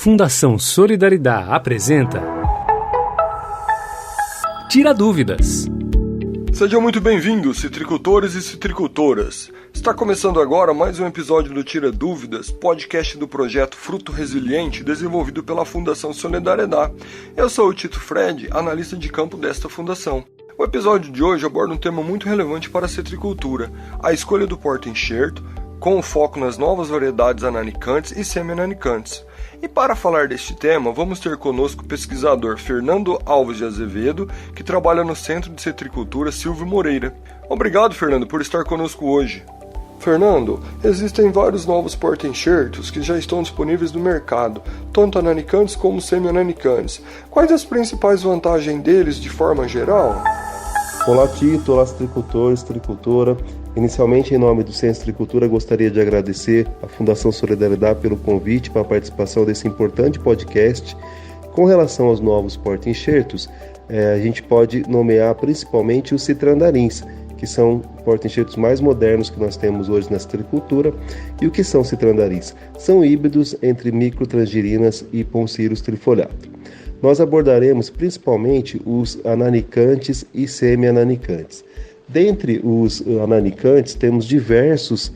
Fundação Solidariedade apresenta Tira Dúvidas. Sejam muito bem-vindos, citricultores e citricultoras. Está começando agora mais um episódio do Tira Dúvidas, podcast do projeto Fruto Resiliente, desenvolvido pela Fundação Solidariedade. Eu sou o Tito Fred, analista de campo desta fundação. O episódio de hoje aborda um tema muito relevante para a citricultura, a escolha do porta-enxerto, com foco nas novas variedades ananicantes e semi-ananicantes. E para falar deste tema, vamos ter conosco o pesquisador Fernando Alves de Azevedo, que trabalha no Centro de Citricultura Silvio Moreira. Obrigado, Fernando, por estar conosco hoje. Fernando, existem vários novos porta-enxertos que já estão disponíveis no mercado, tanto ananicantes como semi-ananicantes. Quais as principais vantagens deles de forma geral? Olá, Tito, olá, citricultores, citricultora. Inicialmente, em nome do Centro de Citricultura, gostaria de agradecer à Fundação Solidariedade pelo convite para a participação desse importante podcast. Com relação aos novos porta-enxertos, a gente pode nomear principalmente os citrandarins, que são porta-enxertos mais modernos que nós temos hoje na citricultura. E o que são citrandarins? São híbridos entre microtangerinas e poncirus trifoliatum. Nós abordaremos principalmente os ananicantes e semi-ananicantes. Dentre os ananicantes, temos diversos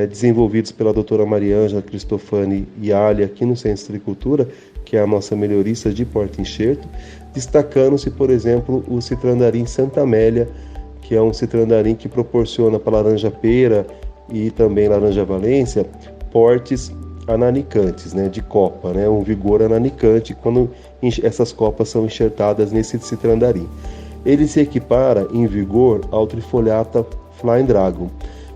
desenvolvidos pela doutora Mariângela Cristofani Iali aqui no Centro de Citricultura, que é a nossa melhorista de porta-enxerto, destacando-se, por exemplo, o citrandarim Santa Amélia, que é um citrandarim que proporciona para laranja-pera e também laranja-valência portes ananicantes, de copa, um vigor ananicante quando essas copas são enxertadas nesse citrandarim. Ele se equipara em vigor ao Trifoliata Flying Dragon.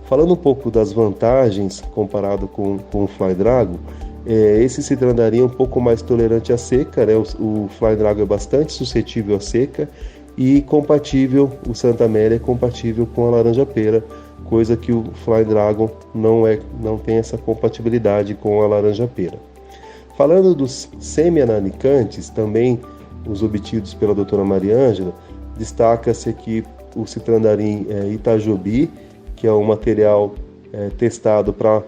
Falando um pouco das vantagens comparado com o Flying Dragon, esse citrandarim é um pouco mais tolerante à seca, o Flying Dragon é bastante suscetível à seca e compatível, o Santa Amélia é compatível com a laranja-pera, coisa que o Flying Dragon não tem essa compatibilidade com a laranja-pera. Falando dos semi-ananicantes, também os obtidos pela doutora Mariângela, destaca-se aqui o citrandarim Itajobi, que é um material testado para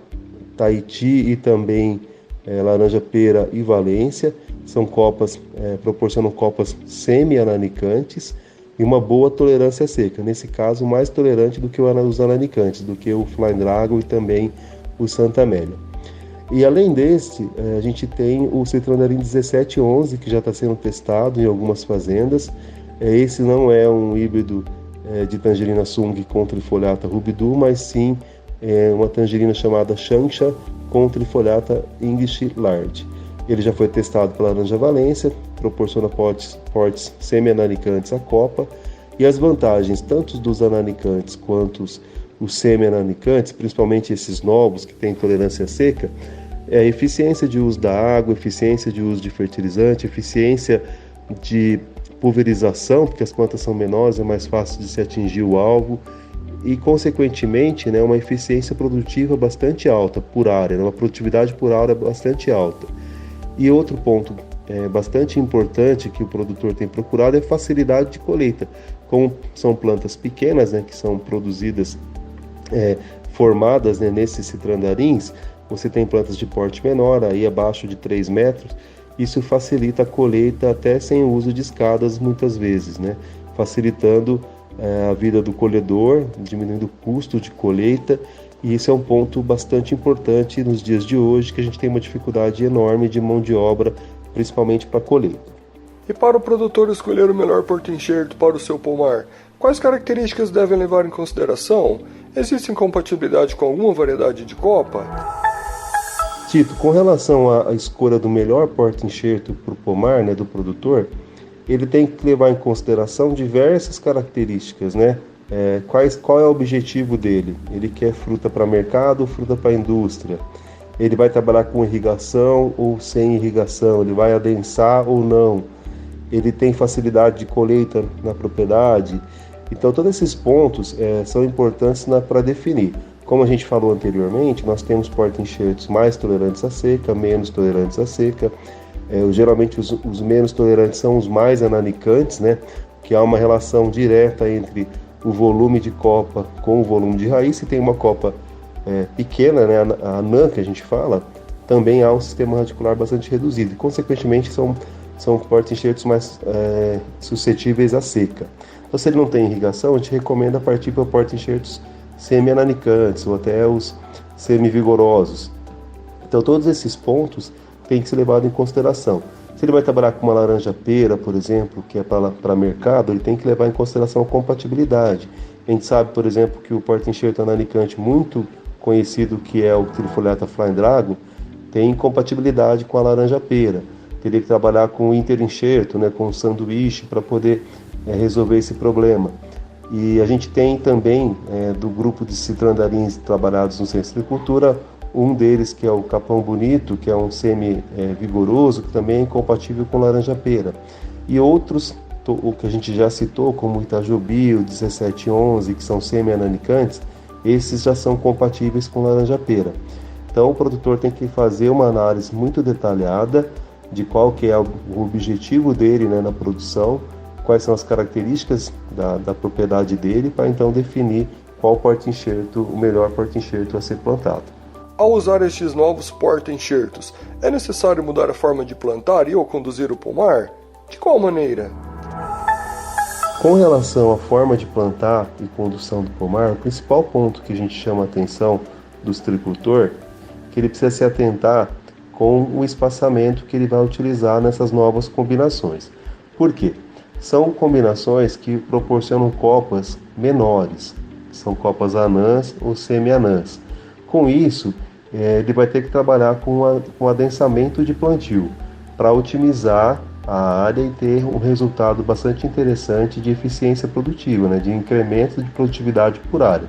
Tahiti e também laranja-pera e Valência. São copas, proporcionam copas semi-ananicantes e uma boa tolerância seca. Nesse caso, mais tolerante do que os ananicantes, do que o Flying Dragon e também o Santa Amélia. E além deste, a gente tem o citrandarim 1711, que já está sendo testado em algumas fazendas. Esse não é um híbrido de tangerina Sung com Trifoliata rubidu, mas sim uma tangerina chamada Xancha com Trifoliata English Large. Ele já foi testado pela laranja Valência, proporciona portes semi-ananicantes à copa, e as vantagens tanto dos ananicantes quanto os semi-ananicantes, principalmente esses novos que têm tolerância seca, é a eficiência de uso da água, eficiência de uso de fertilizante, eficiência de pulverização, porque as plantas são menores, é mais fácil de se atingir o alvo e, consequentemente, uma eficiência produtiva bastante alta por área, uma produtividade por área bastante alta. E outro ponto bastante importante que o produtor tem procurado é a facilidade de colheita. Como são plantas pequenas, que são produzidas, formadas nesses citrandarins, você tem plantas de porte menor, aí abaixo de 3 metros, isso facilita a colheita até sem o uso de escadas muitas vezes, facilitando a vida do colhedor, diminuindo o custo de colheita, e isso é um ponto bastante importante nos dias de hoje, que a gente tem uma dificuldade enorme de mão de obra, principalmente para a colheita. E para o produtor escolher o melhor porta-enxerto para o seu pomar, quais características devem levar em consideração? Existe incompatibilidade com alguma variedade de copa? Tito, com relação à escolha do melhor porta-enxerto para o pomar, do produtor, ele tem que levar em consideração diversas características, qual é o objetivo dele? Ele quer fruta para mercado ou fruta para indústria? Ele vai trabalhar com irrigação ou sem irrigação? Ele vai adensar ou não? Ele tem facilidade de colheita na propriedade? Então, todos esses pontos são importantes para definir. Como a gente falou anteriormente, nós temos porta-enxertos mais tolerantes à seca, menos tolerantes à seca. Geralmente os menos tolerantes são os mais ananicantes, que há uma relação direta entre o volume de copa com o volume de raiz. Se tem uma copa pequena, a anã que a gente fala, também há um sistema radicular bastante reduzido e, consequentemente, são porta-enxertos mais suscetíveis à seca. Então, se ele não tem irrigação, a gente recomenda partir para porta-enxertos semi-ananicantes ou até os semi-vigorosos. Então, todos esses pontos têm que ser levados em consideração. Se ele vai trabalhar com uma laranja-pera, por exemplo, que é para mercado, ele tem que levar em consideração a compatibilidade. A gente sabe, por exemplo, que o porta-enxerto ananicante muito conhecido, que é o Trifoliata Flying Dragon, tem compatibilidade com a laranja-pera. Teria que trabalhar com o interenxerto, né, com o sanduíche, para poder resolver esse problema. E a gente tem também, do grupo de citrandarins trabalhados no Centro de Citricultura, um deles que é o Capão Bonito, que é um semi-vigoroso, que também é incompatível com laranja-pera. E outros, o que a gente já citou, como o Itajobi, o 1711, que são semi-ananicantes, esses já são compatíveis com laranja-pera. Então o produtor tem que fazer uma análise muito detalhada de qual que é o objetivo dele, né, na produção, quais são as características da propriedade dele, para então definir qual porta-enxerto, o melhor porta-enxerto a ser plantado. Ao usar estes novos porta-enxertos, é necessário mudar a forma de plantar e ou conduzir o pomar? De qual maneira? Com relação à forma de plantar e condução do pomar, o principal ponto que a gente chama a atenção do citricultor é que ele precisa se atentar com o espaçamento que ele vai utilizar nessas novas combinações. Por quê? São combinações que proporcionam copas menores, são copas anãs ou semi-anãs. Com isso, ele vai ter que trabalhar com adensamento de plantio para otimizar a área e ter um resultado bastante interessante de eficiência produtiva, né, de incremento de produtividade por área.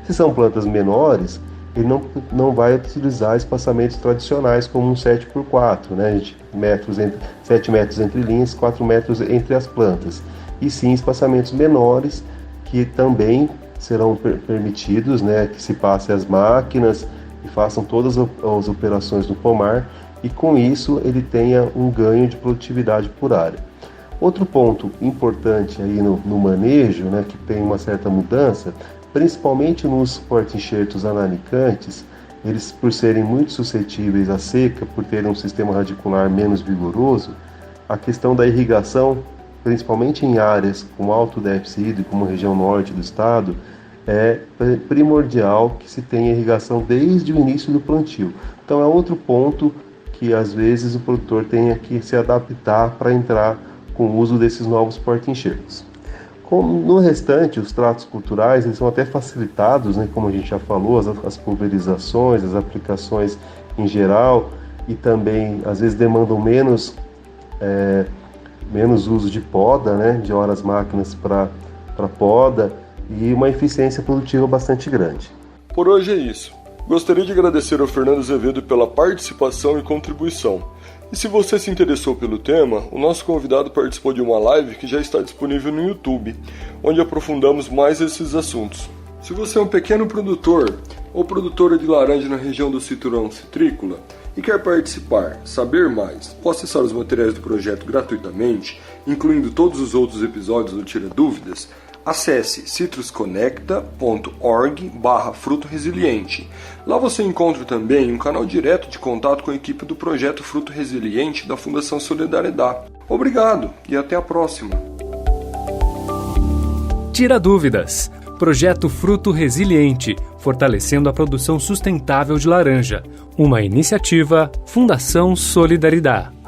Se são plantas menores, ele não vai utilizar espaçamentos tradicionais como um 7x4, né, 7 metros entre linhas, 4 metros entre as plantas, e sim espaçamentos menores que também serão permitidos, né, que se passem as máquinas e façam todas as operações no pomar, e com isso ele tenha um ganho de produtividade por área. Outro ponto importante aí no manejo, né, que tem uma certa mudança, principalmente nos porta-enxertos ananicantes, eles, por serem muito suscetíveis à seca, por terem um sistema radicular menos vigoroso, a questão da irrigação, principalmente em áreas com alto déficit hídrico, como a região norte do estado, é primordial que se tenha irrigação desde o início do plantio. Então é outro ponto que às vezes o produtor tenha que se adaptar para entrar com o uso desses novos porta-enxertos. No restante, os tratos culturais eles são até facilitados, né, como a gente já falou, as pulverizações, as aplicações em geral, e também às vezes demandam menos uso de poda, né, de horas máquinas para poda, e uma eficiência produtiva bastante grande. Por hoje é isso. Gostaria de agradecer ao Fernando Azevedo pela participação e contribuição. E se você se interessou pelo tema, o nosso convidado participou de uma live que já está disponível no YouTube, onde aprofundamos mais esses assuntos. Se você é um pequeno produtor ou produtora de laranja na região do Cinturão Citrícola e quer participar, saber mais ou acessar os materiais do projeto gratuitamente, incluindo todos os outros episódios do Tira Dúvidas, acesse citrusconecta.org/Fruto Resiliente. Lá você encontra também um canal direto de contato com a equipe do projeto Fruto Resiliente da Fundação Solidariedade. Obrigado e até a próxima. Tira Dúvidas. Projeto Fruto Resiliente, fortalecendo a produção sustentável de laranja. Uma iniciativa Fundação Solidariedade.